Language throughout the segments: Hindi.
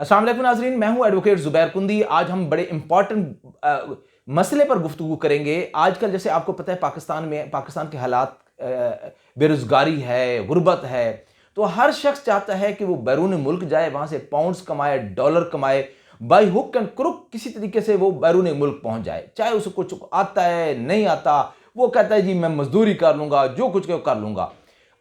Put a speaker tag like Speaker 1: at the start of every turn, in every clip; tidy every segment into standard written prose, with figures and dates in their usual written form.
Speaker 1: अस्सलाम वालेकुम नाज़रीन, मैं हूं एडवोकेट ज़ुबैर कुंदी। आज हम बड़े इंपॉर्टेंट मसले पर गुफ्तगू करेंगे। आजकल जैसे आपको पता है पाकिस्तान के हालात, बेरोज़गारी है, गुर्बत है, तो हर शख्स चाहता है कि वो बैरून मुल्क जाए, वहाँ से पाउंड्स कमाए, डॉलर कमाए, बाई हुक एंड क्रुक किसी तरीके से वो बैरून मुल्क पहुँच जाए। चाहे उसे कुछ आता है, नहीं आता, वो कहता है जी मैं मज़दूरी कर लूँगा, जो कुछ कर लूँगा।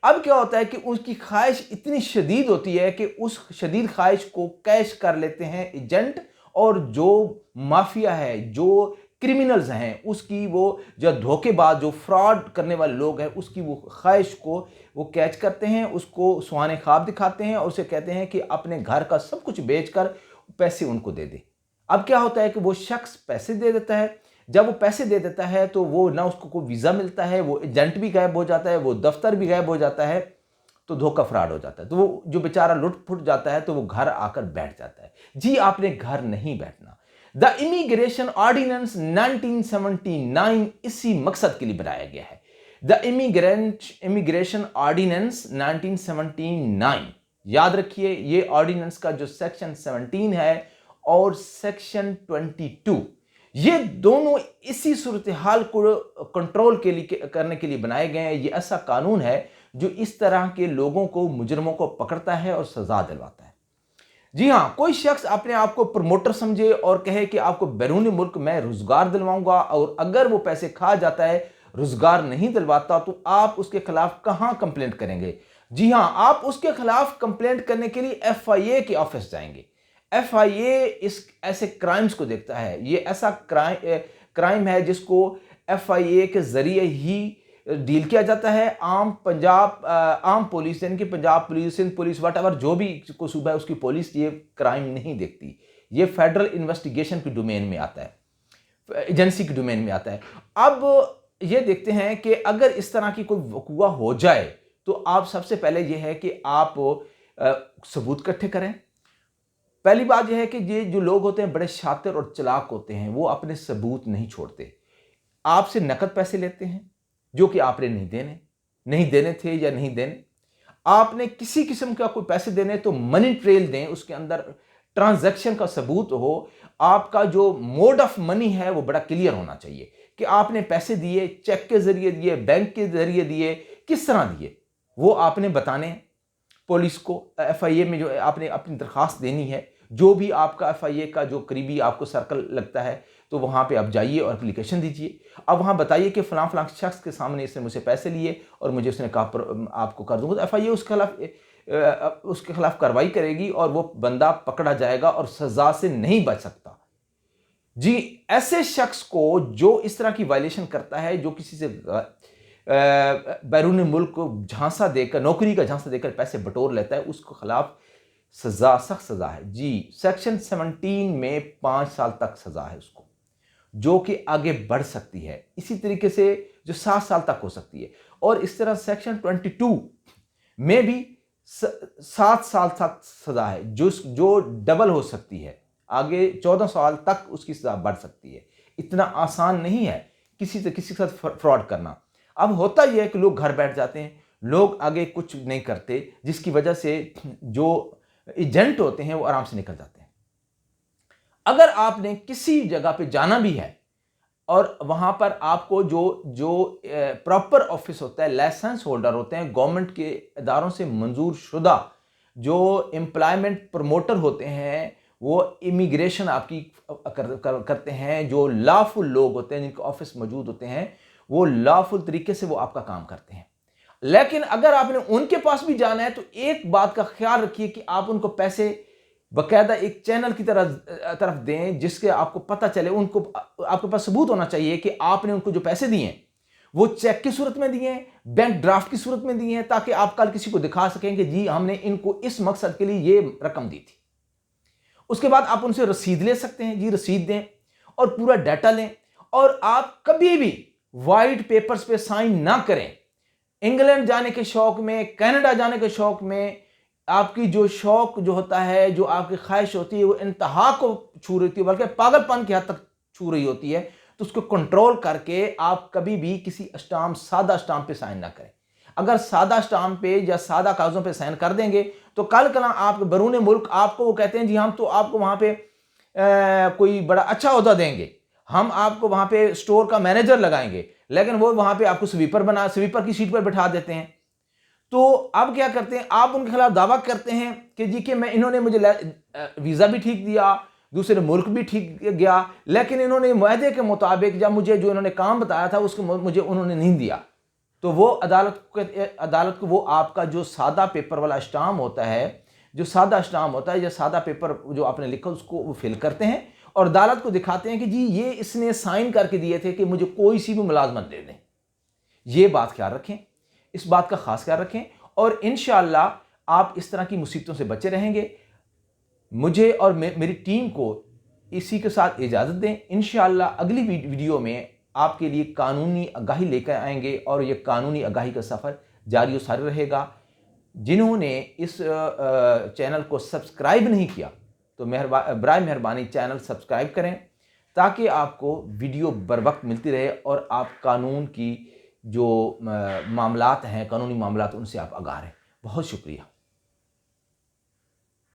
Speaker 1: अब क्या होता है कि उसकी ख्वाहिश इतनी शदीद होती है कि उस शदीद ख्वाहिश को कैश कर लेते हैं एजेंट, और जो माफिया है, जो क्रिमिनल्स हैं, उसकी वो जो धोखेबाज, जो फ्रॉड करने वाले लोग हैं, उसकी वो ख्वाहिश को वो कैच करते हैं, उसको सुहाने ख्वाब दिखाते हैं और उसे कहते हैं कि अपने घर का सब कुछ बेचकर पैसे उनको दे दे। अब क्या होता है कि वो शख्स पैसे दे देता है। जब वो पैसे दे देता है तो वो ना उसको कोई वीज़ा मिलता है, वो एजेंट भी गायब हो जाता है, वो दफ्तर भी गायब हो जाता है, तो धोखा फ्रॉड हो जाता है। तो वो जो बेचारा लुट फुट जाता है तो वो घर आकर बैठ जाता है। जी आपने घर नहीं बैठना। द इमिग्रेशन ऑर्डिनेंस 1979 इसी मकसद के लिए बनाया गया है। द इमिग्रेशन ऑर्डिनेंस 1979, याद रखिए, ये ऑर्डिनेंस का जो सेक्शन 17 है और सेक्शन 22, ये दोनों इसी सूरत हाल को कंट्रोल करने के लिए बनाए गए हैं। ये ऐसा कानून है जो इस तरह के लोगों को, मुजरमों को पकड़ता है और सजा दिलवाता है। जी हां, कोई शख्स अपने आप को प्रमोटर समझे और कहे कि आपको बैरून मुल्क में रोजगार दिलवाऊंगा, और अगर वो पैसे खा जाता है, रोजगार नहीं दिलवाता, तो आप उसके खिलाफ कहां कंप्लेंट करेंगे? जी हां, आप उसके खिलाफ कंप्लेंट करने के लिए FIA के ऑफिस जाएंगे। FIA इस ऐसे क्राइम्स को देखता है। ये ऐसा क्राइम है जिसको FIA के जरिए ही डील किया जाता है। आम पुलिस, यानी कि पंजाब पुलिस, सिंध पुलिस, वट जो भी को सूबा है उसकी पुलिस ये क्राइम नहीं देखती। ये फेडरल इन्वेस्टिगेशन की डोमेन में आता है, एजेंसी की डोमेन में आता है। अब ये देखते हैं कि अगर इस तरह की कोई वक़ूआ हो जाए तो आप सबसे पहले ये है कि आप सबूत इकट्ठे करें। पहली बात यह है कि ये जो लोग होते हैं बड़े शातिर और चालाक होते हैं, वो अपने सबूत नहीं छोड़ते। आपसे नकद पैसे लेते हैं जो कि आपने नहीं देने थे या नहीं देने। आपने किसी किस्म का कोई पैसे देने तो मनी ट्रेल दें, उसके अंदर ट्रांजैक्शन का सबूत हो। आपका जो मोड ऑफ मनी है वो बड़ा क्लियर होना चाहिए कि आपने पैसे दिए, चेक के जरिए दिए, बैंक के जरिए दिए, किस तरह दिए, वो आपने बताने हैं पुलिस को। FIA में जो आपने अपनी दरखास्त देनी है, जो भी आपका FIA का जो करीबी आपको सर्कल लगता है, तो वहाँ पे आप जाइए और एप्लीकेशन दीजिए। अब वहाँ बताइए कि फ़लाँ फ़लाँ शख्स के सामने इसने मुझसे पैसे लिए और मुझे उसने कहा आपको कर दूँगा, तो FIA उसके खिलाफ कार्रवाई करेगी और वो बंदा पकड़ा जाएगा और सज़ा से नहीं बच सकता। जी, ऐसे शख्स को जो इस तरह की वायलेशन करता है, जो किसी से बैरून मुल्क को झांसा देकर, नौकरी का झांसा देकर पैसे बटोर लेता है, उसके खिलाफ सजा, सख्त सजा है। जी, सेक्शन 17 में 5 साल तक सजा है उसको, जो कि आगे बढ़ सकती है। इसी तरीके से जो 7 साल तक हो सकती है, और इस तरह सेक्शन 22 में भी 7 साल तक सजा है, जो डबल हो सकती है। आगे 14 साल तक उसकी सजा बढ़ सकती है। इतना आसान नहीं है किसी के साथ फ्रॉड करना। अब होता यह है कि लोग घर बैठ जाते हैं, लोग आगे कुछ नहीं करते, जिसकी वजह से जो एजेंट होते हैं वो आराम से निकल जाते हैं। अगर आपने किसी जगह पे जाना भी है और वहां पर आपको जो प्रॉपर ऑफिस होता है, लाइसेंस होल्डर होते हैं, गवर्नमेंट के इदारों से मंजूर शुदा जो एम्प्लॉयमेंट प्रमोटर होते हैं, वो इमिग्रेशन आपकी करते हैं। जो लॉफुल लोग होते हैं, जिनके ऑफिस मौजूद होते हैं, वो लॉफुल तरीके से वो आपका काम करते हैं। लेकिन अगर आपने उनके पास भी जाना है तो एक बात का ख्याल रखिए कि आप उनको पैसे बकायदा एक चैनल की तरफ दें, जिसके आपको पता चले, उनको आपके पास सबूत होना चाहिए कि आपने उनको जो पैसे दिए हैं वो चेक की सूरत में दिए हैं, बैंक ड्राफ्ट की सूरत में दिए हैं, ताकि आप कल किसी को दिखा सकें कि जी हमने इनको इस मकसद के लिए ये रकम दी थी। उसके बाद आप उनसे रसीद ले सकते हैं, जी रसीद दें और पूरा डाटा लें। और आप कभी भी वाइट पेपर्स पे साइन ना करें। इंग्लैंड जाने के शौक में, कनाडा जाने के शौक में, आपकी जो शौक जो होता है, जो आपकी ख्वाहिश होती है, वो इंतहा को छू रही होती है, बल्कि पागलपन की हद तक छू रही होती है, तो उसको कंट्रोल करके आप कभी भी किसी सादा स्टाम्प पे साइन ना करें। अगर सादा स्टाम्प पे या सादा कागजों पे साइन कर देंगे तो कल कला आप बैरून मुल्क आपको वो कहते हैं जी हम तो आपको वहाँ पे कोई बड़ा अच्छा ओहदा देंगे, हम आपको वहाँ पे स्टोर का मैनेजर लगाएंगे, लेकिन वो वहाँ पे आपको स्वीपर की सीट पर बैठा देते हैं। तो अब क्या करते हैं, आप उनके खिलाफ दावा करते हैं कि जी कि मैं इन्होंने मुझे वीज़ा भी ठीक दिया, दूसरे मुल्क भी ठीक गया, लेकिन इन्होंने मुआहदे के मुताबिक जब मुझे जो इन्होंने काम बताया था उसको मुझे उन्होंने नहीं दिया। तो वो अदालत को वो आपका जो सादा पेपर वाला स्टाम्प होता है, जो सादा स्टाम्प होता है या सादा पेपर जो आपने लिखा उसको वो फिल करते हैं और अदालत को दिखाते हैं कि जी ये इसने साइन करके दिए थे कि मुझे कोई सी भी मुलाजमत दे दें। ये बात ख्याल रखें, इस बात का खास ख्याल रखें और इंशाअल्लाह आप इस तरह की मुसीबतों से बचे रहेंगे। मुझे और मेरी टीम को इसी के साथ इजाज़त दें। इंशाअल्लाह अगली वीडियो में आपके लिए कानूनी आगाही लेकर आएंगे और ये कानूनी आगाही का सफ़र जारी और सारी रहेगा। जिन्होंने इस चैनल को सब्सक्राइब नहीं किया तो बराए मेहरबानी चैनल सब्सक्राइब करें ताकि आपको वीडियो बर वक्त मिलती रहे और आप कानून की जो मामलात हैं, कानूनी मामलात, उनसे आप आगाह रहें। बहुत शुक्रिया।